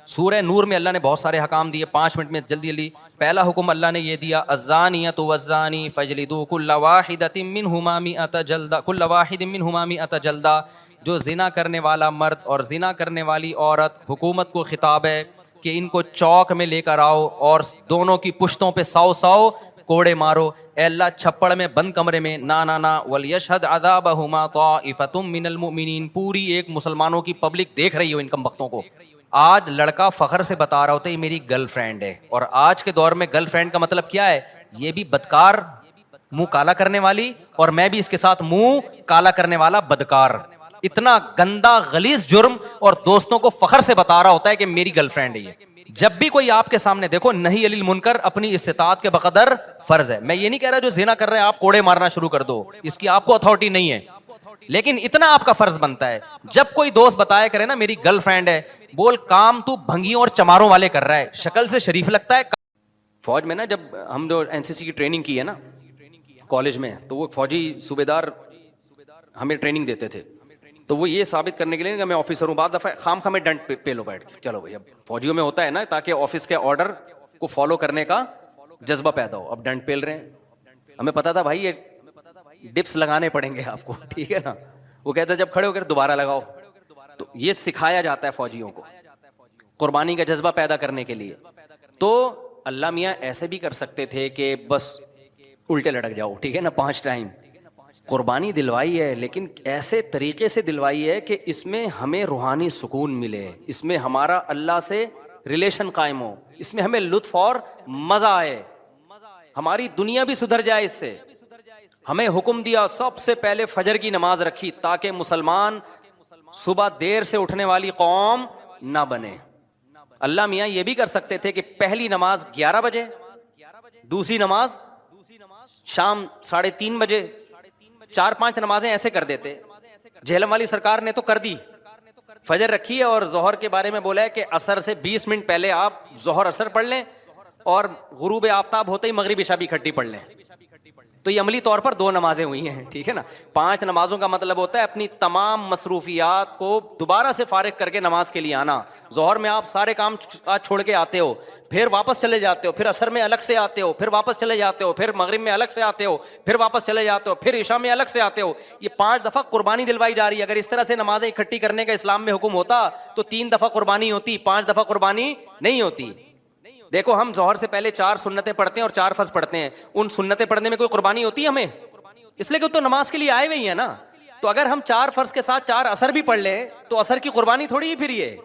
سورہ نور میں اللہ نے بہت سارے احکام دیے. 5 منٹ میں جلدی پہلا حکم اللہ نے یہ دیا الزانیۃ والزانی فاجلدوا کل واحدۃ منہما مئۃ جلدہ، کل واحد منہما مئۃ جلدہ. جو زنا کرنے والا مرد اور زنا کرنے والی عورت، حکومت کو خطاب ہے کہ ان کو چوک میں لے کر آؤ اور دونوں کی پشتوں پہ 100 کوڑے مارو. اے اللہ چھپڑ میں بند کمرے میں نا ولیشہد عذابہما طائفۃ من المؤمنین. پوری ایک مسلمانوں کی پبلک دیکھ رہی ہو ان کم بختوں کو. آج لڑکا فخر سے بتا رہا ہوتا ہے یہ میری گرل فرینڈ ہے، اور آج کے دور میں گرل فرینڈ کا مطلب کیا ہے؟ یہ بھی بدکار، منہ کالا کرنے والی، اور میں بھی اس کے ساتھ منہ کالا کرنے والا بدکار. اتنا گندا غلیظ جرم، اور دوستوں کو فخر سے بتا رہا ہوتا ہے کہ میری گرل فرینڈ ہے یہ. جب بھی کوئی آپ کے سامنے دیکھو، نہی علی المنکر اپنی استطاعت کے بقدر فرض ہے. میں یہ نہیں کہہ رہا جو زنا کر رہے ہیں آپ کوڑے مارنا شروع کر دو، اس کی آپ کو اتھارٹی نہیں ہے، لیکن اتنا آپ کا فرض بنتا ہے جب کوئی دوست بتایا کرے نا میری گرل فرینڈ ہے، بول کام تو بھنگیوں اور چماروں والے کر رہا ہے، شکل سے شریف لگتا ہے. فوج میں نا جب ہم جو این سی سی کی ٹریننگ کی ہے نا کالج میں، تو وہ فوجی صوبے دار ہمیں ٹریننگ دیتے تھے. تو وہ یہ ثابت کرنے کے لیے کہ میں آفیسر ہوں، بعض دفعہ خام خامے ڈنٹ پہ لو بیٹھ کے، چلو بھائی اب فوجیوں میں ہوتا ہے نا تاکہ آفس کے آرڈر کو فالو کرنے کا جذبہ پیدا ہو. اب ڈنٹ پیل رہے ہیں، ہمیں پتا تھا بھائی یہ ڈپس لگانے پڑیں گے آپ کو، ٹھیک ہے نا. وہ کہتا ہے جب کھڑے ہو کر دوبارہ لگاؤ. تو یہ سکھایا جاتا ہے فوجیوں کو قربانی کا جذبہ پیدا کرنے کے لیے. تو اللہ میاں ایسے بھی کر سکتے تھے کہ بس الٹے لٹک جاؤ، ٹھیک ہے نا، 5 ٹائم قربانی دلوائی ہے، لیکن ایسے طریقے سے دلوائی ہے کہ اس میں ہمیں روحانی سکون ملے، اس میں ہمارا اللہ سے ریلیشن قائم ہو، اس میں ہمیں لطف اور مزہ آئے، ہماری دنیا بھی سدھر جائے اس سے. ہمیں حکم دیا سب سے پہلے فجر کی نماز رکھی تاکہ مسلمان صبح دیر سے اٹھنے والی قوم نہ بنے. اللہ میاں یہ بھی کر سکتے تھے کہ پہلی نماز 11 بجے، دوسری نماز شام 3:30 بجے، 4-5 نمازیں ایسے کر دیتے. جہلم والی سرکار نے تو کر دی، فجر رکھی ہے اور ظہر کے بارے میں بولا ہے کہ عصر سے 20 منٹ پہلے آپ ظہر عصر پڑھ لیں اور غروب آفتاب ہوتے ہی مغرب عشاء بھی اکٹھی پڑھ لیں. تو یہ عملی طور پر 2 نمازیں ہوئی ہیں، ٹھیک ہے نا. 5 نمازوں کا مطلب ہوتا ہے اپنی تمام مصروفیات کو دوبارہ سے فارغ کر کے نماز کے لیے آنا. ظہر میں آپ سارے کام چھوڑ کے آتے ہو، پھر واپس چلے جاتے ہو، پھر عصر میں الگ سے آتے ہو، پھر واپس چلے جاتے ہو، پھر مغرب میں الگ سے آتے ہو، پھر واپس چلے جاتے ہو، پھر عشاء میں الگ سے آتے ہو. یہ 5 دفعہ قربانی دلوائی جا رہی ہے. اگر اس طرح سے نمازیں اکٹھی کرنے کا اسلام میں حکم ہوتا تو 3 دفعہ قربانی ہوتی، 5 دفعہ قربانی نہیں ہوتی. دیکھو ہم ظہر سے پہلے 4 سنتیں پڑھتے ہیں اور 4 فرض پڑھتے ہیں. ان سنتیں پڑھنے میں کوئی قربانی ہوتی ہے ہمیں؟ اس لیے کہ تو نماز کے لیے آئے ہوئے ہیں نا. تو اگر ہم 4 فرض کے ساتھ 4 عصر بھی پڑھ لیں تو عصر کی قربانی تھوڑی ہی پھر یہ.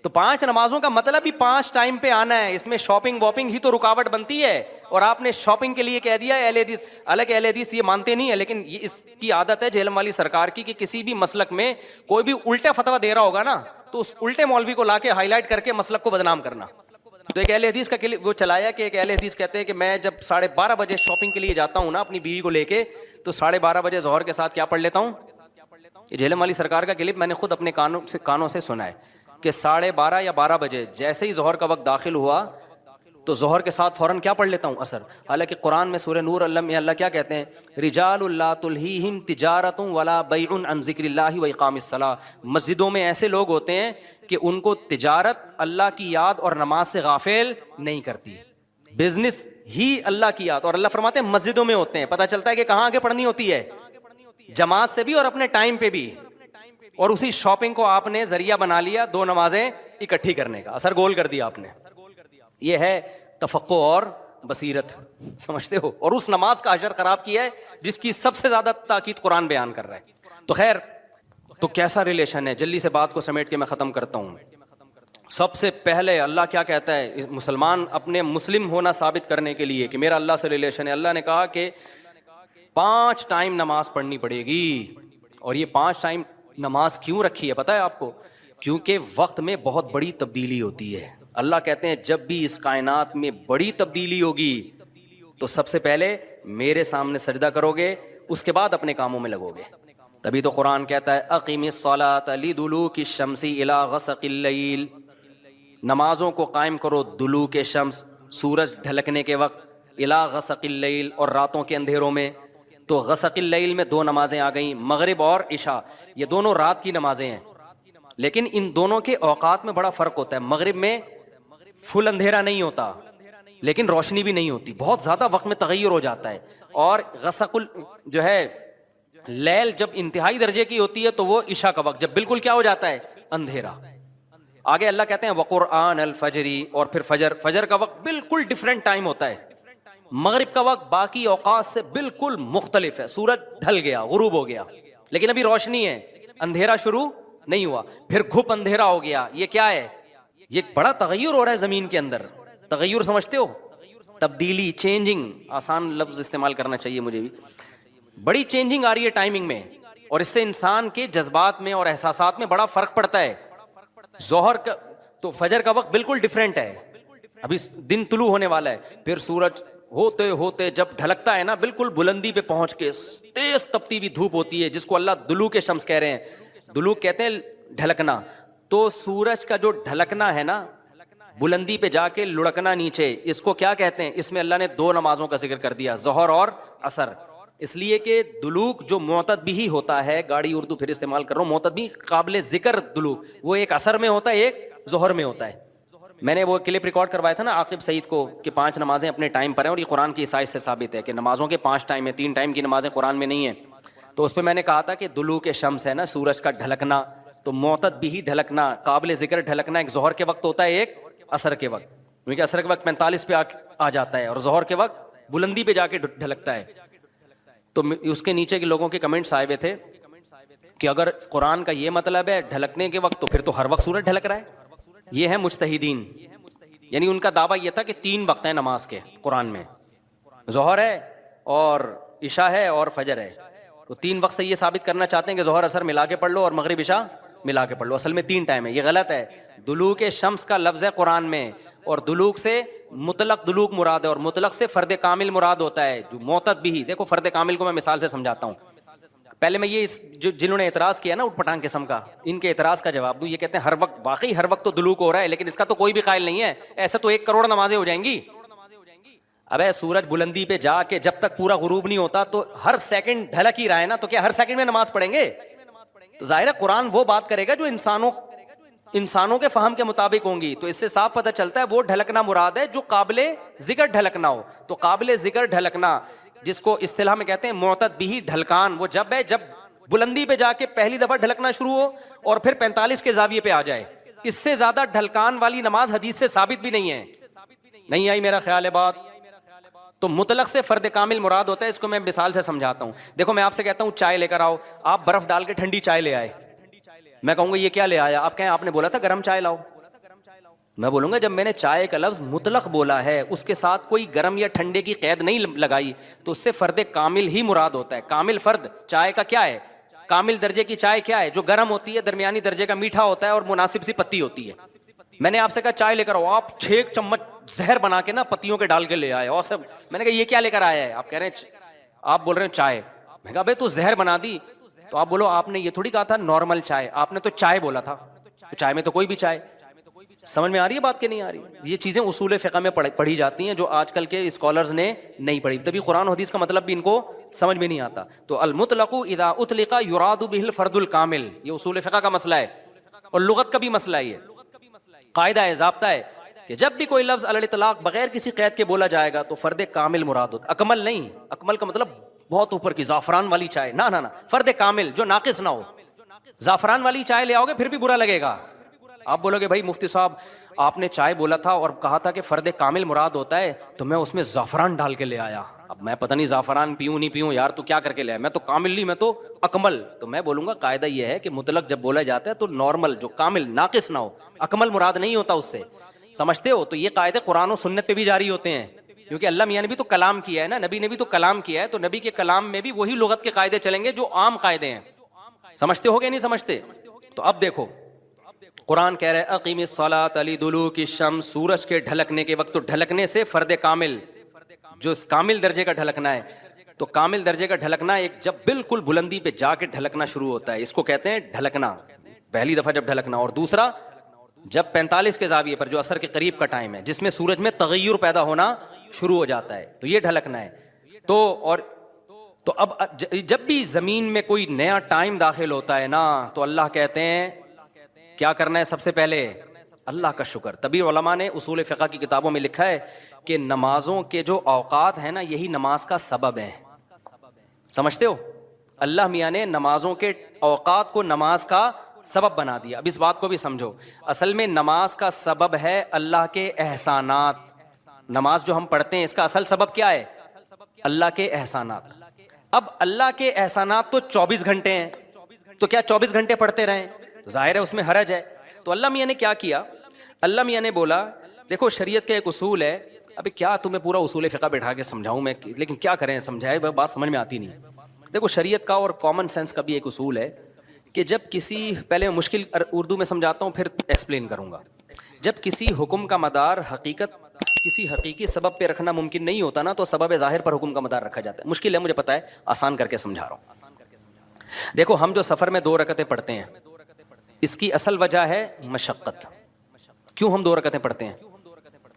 تو 5 نمازوں کا مطلب ہی 5 ٹائم پہ آنا ہے. اس میں شاپنگ واپنگ ہی تو رکاوٹ بنتی ہے، اور آپ نے شاپنگ کے لیے کہہ دیا اہل حدیث. حالانکہ اہل حدیث یہ مانتے نہیں ہے، لیکن یہ اس کی عادت ہے جہلم والی سرکار کی کہ کسی بھی مسلک میں کوئی بھی الٹا فتویٰ دے رہا ہوگا نا تو اس الٹے مولوی کو لا کے ہائی لائٹ کر کے مسلک کو بدنام کرنا. تو ایک اہل حدیث کا وہ چلایا کہ ایک اہل حدیث کہتے ہیں کہ میں جب 12:30 بجے شاپنگ کے لیے جاتا ہوں نا اپنی بیوی کو لے کے، تو 12:30 بجے ظہر کے ساتھ کیا پڑھ لیتا ہوں. یہ جہلم والی سرکار کا کلپ میں نے خود اپنے کانوں سے سنا ہے کہ 12:30 یا 12 بجے جیسے ہی ظہر کا وقت داخل ہوا تو ظہر کے ساتھ فوراً کیا پڑھ لیتا ہوں؟ عصر. حالانکہ قرآن میں سورہ نور میں اللہ کیا کہتے ہیں؟ رجال لا تلہیہم تجارت ولا بیع عن ذکر اللہ و اقام الصلاۃ. مسجدوں میں ایسے لوگ ہوتے ہیں کہ ان کو تجارت اللہ کی یاد اور نماز سے غافل نہیں کرتی، بزنس ہی اللہ کی یاد. اور اللہ فرماتے ہیں مسجدوں میں ہوتے ہیں. پتہ چلتا ہے کہ کہاں آگے پڑھنی ہوتی ہے، جماعت سے بھی اور اپنے ٹائم پہ بھی. اور اسی شاپنگ کو آپ نے ذریعہ بنا لیا 2 نمازیں اکٹھی کرنے کا، اثر گول کر دیا آپ نے. یہ ہے تفقع اور بصیرت، سمجھتے ہو؟ اور اس نماز کا اجر خراب کیا ہے جس کی سب سے زیادہ تاکید قرآن بیان کر رہا ہے. تو خیر، تو کیسا ریلیشن ہے؟ جلدی سے بات کو سمیٹ کے میں ختم کرتا ہوں. سب سے پہلے اللہ کیا کہتا ہے؟ مسلمان اپنے مسلم ہونا ثابت کرنے کے لیے کہ میرا اللہ سے ریلیشن ہے، اللہ نے کہا کہ 5 ٹائم نماز پڑھنی پڑے گی. اور یہ 5 ٹائم نماز کیوں رکھی ہے پتہ ہے آپ کو؟ کیونکہ وقت میں بہت بڑی تبدیلی ہوتی ہے. اللہ کہتے ہیں جب بھی اس کائنات میں بڑی تبدیلی ہوگی تو سب سے پہلے میرے سامنے سجدہ کرو گے، اس کے بعد اپنے کاموں میں لگو گے. تبھی تو قرآن کہتا ہے اقیم الصلاۃ لدلوک الشمس الی غسق اللیل. نمازوں کو قائم کرو دلوک شمس، سورج ڈھلکنے کے وقت، الی غسق اللیل، اور راتوں کے اندھیروں میں. تو غسق اللیل میں 2 نمازیں آ گئیں، مغرب اور عشاء. یہ دونوں رات کی نمازیں ہیں، لیکن ان دونوں کے اوقات میں بڑا فرق ہوتا ہے. مغرب میں فل اندھیرا نہیں ہوتا، لیکن روشنی بھی نہیں ہوتی, بہت زیادہ وقت میں تغیر ہو جاتا ہے. اور غسق جو ہے لیل جب انتہائی درجے کی ہوتی ہے تو وہ عشاء کا وقت جب بالکل کیا ہو جاتا ہے, اندھیرا. آگے اللہ کہتے ہیں وقرآن الفجری, اور پھر فجر کا وقت بالکل ڈفرینٹ ٹائم ہوتا ہے. مغرب کا وقت باقی اوقات سے بالکل مختلف ہے, سورج ڈھل گیا, غروب ہو گیا, لیکن ابھی روشنی ہے, اندھیرا شروع نہیں ہوا, پھر گھپ اندھیرا ہو گیا. یہ کیا ہے؟ یہ بڑا تغیر ہو رہا ہے زمین کے اندر. تغیر سمجھتے ہو؟ تبدیلی, چینجنگ, آسان لفظ استعمال کرنا چاہیے مجھے بھی. بڑی چینجنگ آ رہی ہے ٹائمنگ میں, اور اس سے انسان کے جذبات میں اور احساسات میں بڑا فرق پڑتا ہے. ظہر کا تو فجر کا وقت بالکل ڈفرینٹ ہے, ابھی دن طلوع ہونے والا ہے, پھر سورج ہوتے ہوتے جب ڈھلکتا ہے نا, بالکل بلندی پہ پہنچ کے تیز تپتی ہوئی دھوپ ہوتی ہے, جس کو اللہ دلوک شمس کہہ رہے ہیں. دلوک کہتے ہیں ڈھلکنا. تو سورج کا جو ڈھلکنا ہے نا, بلندی پہ جا کے لڑکنا نیچے, اس کو کیا کہتے ہیں؟ اس میں اللہ نے دو نمازوں کا ذکر کر دیا, ظہر اور عصر. اس لیے کہ دلوک جو معتد بھی ہوتا ہے, گاڑی اردو پھر استعمال کر رہا ہوں, معتد بھی قابل ذکر دلوک, وہ ایک عصر میں ہوتا ہے, ایک ظہر میں ہوتا ہے. میں نے وہ کلپ ریکارڈ کروایا تھا نا عاقب سعید کو کہ 5 نمازیں اپنے ٹائم پر ہیں, اور یہ قرآن کی عیسائی سے ثابت ہے کہ نمازوں کے 5 ٹائم ہیں, 3 ٹائم کی نمازیں قرآن میں نہیں ہیں. تو اس پہ میں نے کہا تھا کہ دلوک شمس ہے نا, سورج کا ڈھلکنا, تو معتد بھی ڈھلکنا, قابل ذکر ڈھلکنا ایک ظہر کے وقت ہوتا ہے, ایک عصر کے وقت, کیونکہ عصر کے وقت 45 پہ آ جاتا ہے, اور ظہر کے وقت بلندی پہ جا کے ڈھلکتا ہے. تو اس کے نیچے کے لوگوں کے کمنٹس آئے ہوئے تھے کہ اگر قرآن کا یہ مطلب ہے ڈھلکنے کے وقت, تو پھر تو ہر وقت سورج ڈھلک رہا ہے. یہ ہے مجتہدین, یعنی ان کا دعویٰ یہ تھا کہ 3 وقت ہیں نماز کے قرآن میں, ظہر ہے اور عشاء ہے اور فجر ہے. تو 3 وقت سے یہ ثابت کرنا چاہتے ہیں کہ ظہر عصر ملا کے پڑھ لو اور مغرب عشاء ملا کے پڑھ لو. اصل میں 3 ٹائم ہے, یہ غلط ہے. دلوک شمس کا لفظ ہے قرآن میں, اور دلوک سے مطلق دلوک مراد ہے, اور مطلق سے فرد کامل مراد ہوتا ہے, جو معتد بھی. دیکھو فرد کامل کو میں مثال سے سمجھاتا ہوں. پہلے میں یہ جنہوں نے اعتراض کیا نا اٹھ پٹانگ قسم کا, ان کے اعتراض کا جواب دوں. یہ کہتے ہیں ہر وقت, واقعی ہر وقت تو دلوک ہو رہا ہے, لیکن اس کا تو کوئی بھی قائل نہیں ہے. ایسا تو 1 کروڑ نمازیں ہو جائیں گی. ابے سورج بلندی پہ جا کے جب تک پورا غروب نہیں ہوتا تو ہر سیکنڈ ڈھلک ہی رہا ہے نا, تو کیا ہر سیکنڈ میں نماز پڑھیں گے؟ تو ظاہر ہے قرآن وہ بات کرے گا جو انسانوں کے فہم کے مطابق ہوں گی. تو اس سے صاف پتہ چلتا ہے وہ ڈھلکنا مراد ہے جو قابل ذکر ڈھلکنا ہو. تو قابل ذکر ڈھلکنا, جس کو اصطلاح میں کہتے ہیں معتد بھی ڈھلکان, وہ جب ہے جب بلندی پہ جا کے پہلی دفعہ ڈھلکنا شروع ہو اور پھر 45 کے زاویے پہ آ جائے. اس سے زیادہ ڈھلکان والی نماز حدیث سے ثابت بھی نہیں ہے. نہیں آئی میرا خیال ہے بات؟ تو مطلق سے فرد کامل مراد ہوتا ہے. اس کو میں مثال سے سمجھاتا ہوں. دیکھو میں آپ سے کہتا ہوں چائے لے کر آؤ, آپ برف ڈال کے ٹھنڈی چائے لے آئے, میں کہوں گا یہ کیا لے آیا؟ آپ کہیں آپ نے بولا تھا گرم چائے لاؤ. میں بولوں گا جب میں نے چائے کا لفظ مطلق بولا ہے, اس کے ساتھ کوئی گرم یا ٹھنڈے کی قید نہیں لگائی, تو اس سے فرد کامل ہی مراد ہوتا ہے. کامل فرد چائے کا کیا ہے؟ کامل درجے کی چائے کیا ہے؟ جو گرم ہوتی ہے, درمیانی درجے کا میٹھا ہوتا ہے اور مناسب سی پتی ہوتی ہے. میں نے آپ سے کہا چائے لے کر آؤ, آپ 6 چمچ زہر بنا کے نا پتیوں کے ڈال کے لے آئے, اور سب میں نے کہا یہ کیا لے کر آیا ہے؟ آپ کہہ رہے ہیں, آپ بول رہے ہیں چائے. میں کہا بھائی تو زہر بنا دی. تو آپ بولو آپ نے یہ تھوڑی کہا تھا نارمل چائے, آپ نے تو چائے بولا تھا. تو چائے میں تو کوئی بھی چائے. سمجھ میں آ رہی ہے بات کہ نہیں آ رہی؟ یہ چیزیں اصول فقہ میں پڑھی جاتی ہیں جو آج کل کے اسکالرز نے نہیں پڑھی, تبھی قرآن و حدیث کا مطلب بھی ان کو سمجھ میں نہیں آتا. تو المطلق اذا اطلق یراد به الفرد الکامل, یہ اصول فقہ کا مسئلہ ہے, اور لغت کا بھی مسئلہ ہے. قاعدہ ہے, ضابطہ ہے کہ جب بھی کوئی لفظ علی الاطلاق بغیر کسی قید کے بولا جائے گا تو فرد کامل مراد ہوتا. اکمل نہیں, اکمل کا مطلب بہت اوپر کی زعفران والی چائے, نہ فرد کامل جو ناقص نہ ہو. زعفران والی چائے لے آؤ گے پھر بھی برا لگے گا. آپ بولو گے بھائی مفتی صاحب آپ نے چائے بولا تھا اور کہا تھا کہ فرد کامل مراد ہوتا ہے, تو میں اس میں زعفران ڈال کے لے آیا. اب میں پتہ نہیں زعفران پیوں نہیں پیوں یار, تو کیا کر کے لے آیا؟ میں تو کامل نہیں, میں تو اکمل. تو میں بولوں گا قاعدہ یہ ہے کہ مطلق جب بولا جاتا ہے تو نارمل جو کامل ناقص نہ ہو, اکمل مراد نہیں ہوتا اس سے. سمجھتے ہو؟ تو یہ قاعدے قرآن و سنت پہ بھی جاری ہوتے ہیں, کیونکہ اللہ میاں نے بھی تو کلام کیا ہے نا, نبی نے بھی تو کلام کیا ہے, تو نبی کے کلام میں بھی وہی لغت کے قاعدے چلیں گے جو عام قاعدے ہیں. سمجھتے ہو گے نہیں سمجھتے؟ تو اب دیکھو قرآن کہہ رہے اقیم الصلاۃ لدلوک الشمس, سورج کے ڈھلکنے کے وقت. تو ڈھلکنے سے فرد کامل جو کامل درجے کا ڈھلکنا ہے, تو کامل درجے کا ڈھلکنا ایک جب بالکل بلندی پہ جا کے ڈھلکنا شروع ہوتا ہے, اس کو کہتے ہیں ڈھلکنا, پہلی دفعہ جب ڈھلکنا. اور دوسرا جب 45 کے زاویے پر جو عصر کے قریب کا ٹائم ہے, جس میں سورج میں تغیر پیدا ہونا شروع ہو جاتا ہے, تو یہ ڈھلکنا ہے. تو اب جب بھی زمین میں کوئی نیا ٹائم داخل ہوتا ہے نا, تو اللہ کہتے ہیں کیا کرنا ہے؟ سب سے پہلے اللہ کا شکر. تبھی علماء نے اصول فقہ کی کتابوں میں لکھا ہے کہ نمازوں کے جو اوقات ہیں نا یہی نماز کا سبب ہے. سمجھتے ہو؟ اللہ میاں نے نمازوں کے اوقات کو نماز کا سبب بنا دیا. اب اس بات کو بھی سمجھو, اصل میں نماز کا سبب ہے اللہ کے احسانات. نماز جو ہم پڑھتے ہیں اس کا اصل سبب کیا ہے؟ اللہ کے احسانات. اب اللہ کے احسانات تو 24 گھنٹے ہیں, تو کیا 24 گھنٹے پڑھتے رہیں؟ ظاہر ہے اس میں حرج ہے. تو اللہ میاں نے کیا کیا؟ اللہ میاں نے بولا دیکھو شریعت کا ایک اصول ہے. ابھی کیا تمہیں پورا اصول فقہ بیٹھا کے سمجھاؤں میں, لیکن کیا کریں, سمجھائے بات سمجھ میں آتی نہیں. دیکھو شریعت کا اور کامن سینس کا بھی ایک اصول ہے کہ جب کسی, پہلے میں مشکل اردو میں سمجھاتا ہوں پھر ایکسپلین کروں گا. جب کسی حکم کا مدار حقیقت کسی حقیقی سبب پہ رکھنا ممکن نہیں ہوتا نا, تو سبب ظاہر پر حکم کا مدار رکھا جاتا ہے. مشکل ہے مجھے پتا ہے, آسان کر کے سمجھا رہا ہوں. دیکھو ہم جو سفر میں 2 رکعتیں پڑھتے ہیں اس کی اصل وجہ ہے مشقت. کیوں ہم 2 رکعتیں پڑھتے ہیں؟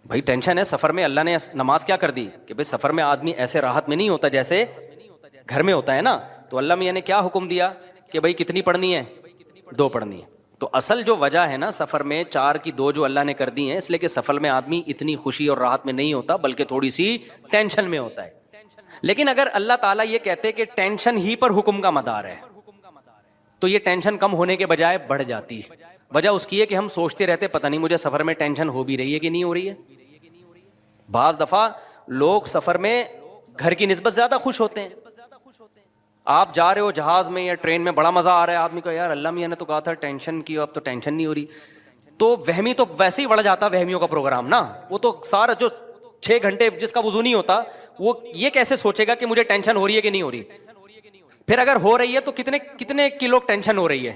بھائی ٹینشن ہے سفر میں. اللہ نے نماز کیا کر دی کہ بھائی سفر میں آدمی ایسے راحت میں نہیں ہوتا جیسے گھر میں ہوتا ہے نا. تو اللہ میاں نے کیا حکم دیا کہ بھائی کتنی پڑھنی ہے؟ 2 پڑھنی ہے. تو اصل جو وجہ ہے نا سفر میں 4 کی 2 جو اللہ نے کر دی ہیں, اس لیے کہ سفر میں آدمی اتنی خوشی اور راحت میں نہیں ہوتا بلکہ تھوڑی سی ٹینشن میں ہوتا ہے. لیکن اگر اللہ تعالیٰ یہ کہتے کہ ٹینشن ہی پر حکم کا مدار ہے تو یہ ٹینشن کم ہونے کے بجائے بڑھ جاتی. وجہ اس کی ہے کہ ہم سوچتے رہتے پتہ نہیں مجھے سفر میں ٹینشن ہو بھی رہی ہے کہ نہیں ہو رہی ہے. بعض دفعہ لوگ سفر میں گھر کی نسبت زیادہ خوش ہوتے ہیں. آپ جا رہے ہو جہاز میں یا ٹرین میں, بڑا مزہ آ رہا ہے, آدمی کو یار اللہ میاں نے تو کہا تھا ٹینشن کی, اب تو ٹینشن نہیں ہو رہی. تو وہمی تو ویسے ہی بڑھ جاتا وہمیوں کا پروگرام نا. وہ تو سارا جو 6 گھنٹے جس کا وضو نہیں ہوتا وہ یہ کیسے سوچے گا کہ مجھے ٹینشن ہو رہی ہے کہ نہیں ہو رہی. پھر اگر ہو رہی ہے تو کتنے کلو ٹینشن ہو رہی ہے.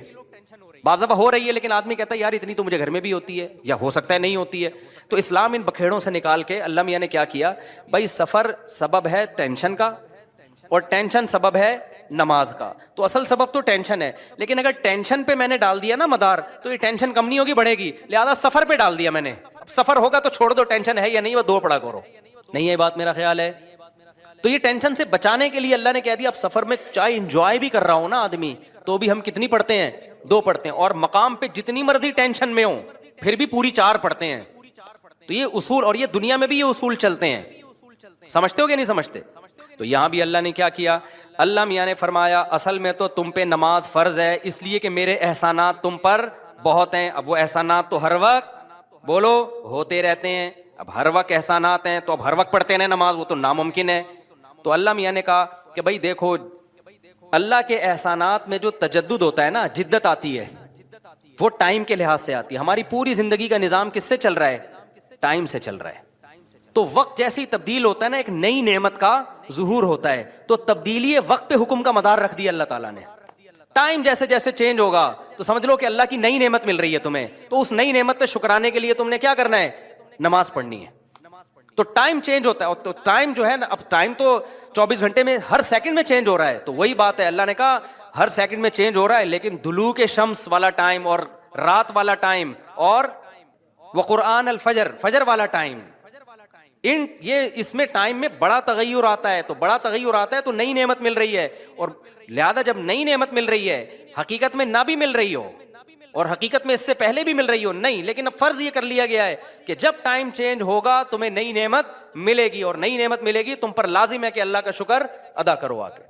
بعض دفعہ ہو رہی ہے لیکن آدمی کہتا ہے یار اتنی تو مجھے گھر میں بھی ہوتی ہے, یا ہو سکتا ہے نہیں ہوتی ہے. تو اسلام ان بکھیڑوں سے نکال کے اللہ میاں نے کیا کیا, بھائی سفر سبب ہے ٹینشن کا اور ٹینشن سبب ہے نماز کا. تو اصل سبب تو ٹینشن ہے, لیکن اگر ٹینشن پہ میں نے ڈال دیا نا مدار تو یہ ٹینشن کم نہیں ہوگی, بڑھے گی. لہذا سفر پہ ڈال دیا میں نے. اب سفر ہوگا تو چھوڑ دو, ٹینشن ہے یا نہیں وہ 2 پڑھا کرو. نہیں ہے بات, میرا خیال ہے. تو یہ ٹینشن سے بچانے کے لیے اللہ نے کہہ دیا اب سفر میں چاہے انجوائے بھی کر رہا ہوں نا آدمی تو بھی ہم کتنی پڑھتے ہیں؟ 2 پڑھتے ہیں. اور مقام پہ جتنی مرضی ٹینشن میں ہوں پھر بھی پوری 4 پڑھتے ہیں. تو یہ اصول, اور یہ دنیا میں بھی یہ اصول چلتے ہیں. سمجھتے ہو کہ نہیں سمجھتے؟ تو یہاں بھی اللہ نے کیا کیا, اللہ میاں نے فرمایا اصل میں تو تم پہ نماز فرض ہے اس لیے کہ میرے احسانات تم پر بہت ہیں. اب وہ احسانات تو ہر وقت بولو ہوتے رہتے ہیں. اب ہر وقت احسانات ہیں تو اب ہر وقت پڑھتے ہیں نماز, وہ تو ناممکن ہے. تو اللہ میاں نے کہا کہ بھائی دیکھو اللہ کے احسانات میں جو تجدد ہوتا ہے نا, جدت آتی ہے, وہ ٹائم کے لحاظ سے آتی ہے. ہماری پوری زندگی کا نظام کس سے چل رہا ہے؟ ٹائم سے چل رہا ہے. تو وقت جیسے ہی تبدیل ہوتا ہے نا ایک نئی نعمت کا ظہور ہوتا ہے. تو تبدیلی وقت پہ حکم کا مدار رکھ دیا اللہ تعالیٰ نے. ٹائم جیسے جیسے چینج ہوگا تو سمجھ لو کہ اللہ کی نئی نعمت مل رہی ہے تمہیں, تو اس نئی نعمت پہ شکرانے کے لیے تم نے کیا کرنا ہے؟ نماز پڑھنی ہے. تو ٹائم چینج ہوتا ہے, اور تو ٹائم جو ہے نا, اب ٹائم تو 24 گھنٹے میں ہر سیکنڈ میں چینج ہو رہا ہے. تو وہی بات ہے, اللہ نے کہا ہر سیکنڈ میں چینج ہو رہا ہے, لیکن دلوک شمس والا ٹائم اور رات والا ٹائم اور وقرآن الفجر, فجر والا ٹائم, یہ اس میں ٹائم میں بڑا تغیر آتا ہے. تو بڑا تغیر آتا ہے تو نئی نعمت مل رہی ہے. اور لہذا جب نئی نعمت مل رہی ہے, حقیقت میں نہ بھی مل رہی ہو اور حقیقت میں اس سے پہلے بھی مل رہی ہو نہیں, لیکن اب فرض یہ کر لیا گیا ہے کہ جب ٹائم چینج ہوگا تمہیں نئی نعمت ملے گی, اور نئی نعمت ملے گی تم پر لازم ہے کہ اللہ کا شکر ادا کرو آ کے.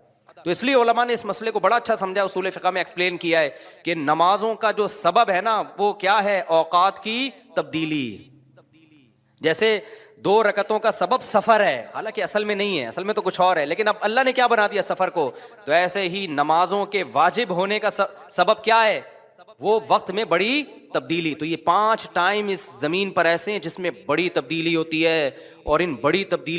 تو اس لیے علماء نے اس مسئلے کو بڑا اچھا سمجھا, اصول فقہ میں ایکسپلین کیا ہے کہ نمازوں کا جو سبب ہے نا وہ کیا ہے؟ اوقات کی تبدیلی. جیسے 2 رکعتوں کا سبب سفر ہے, حالانکہ اصل میں نہیں ہے, اصل میں تو کچھ اور ہے, لیکن اب اللہ نے کیا بنا دیا سفر کو. تو ایسے ہی نمازوں کے واجب ہونے کا سبب کیا ہے؟ وہ وقت میں بڑی تبدیلی. تو یہ 5 ٹائم اس زمین پر ایسے ہیں جس میں بڑی تبدیلی ہوتی ہے, اور ان بڑی تبدیلی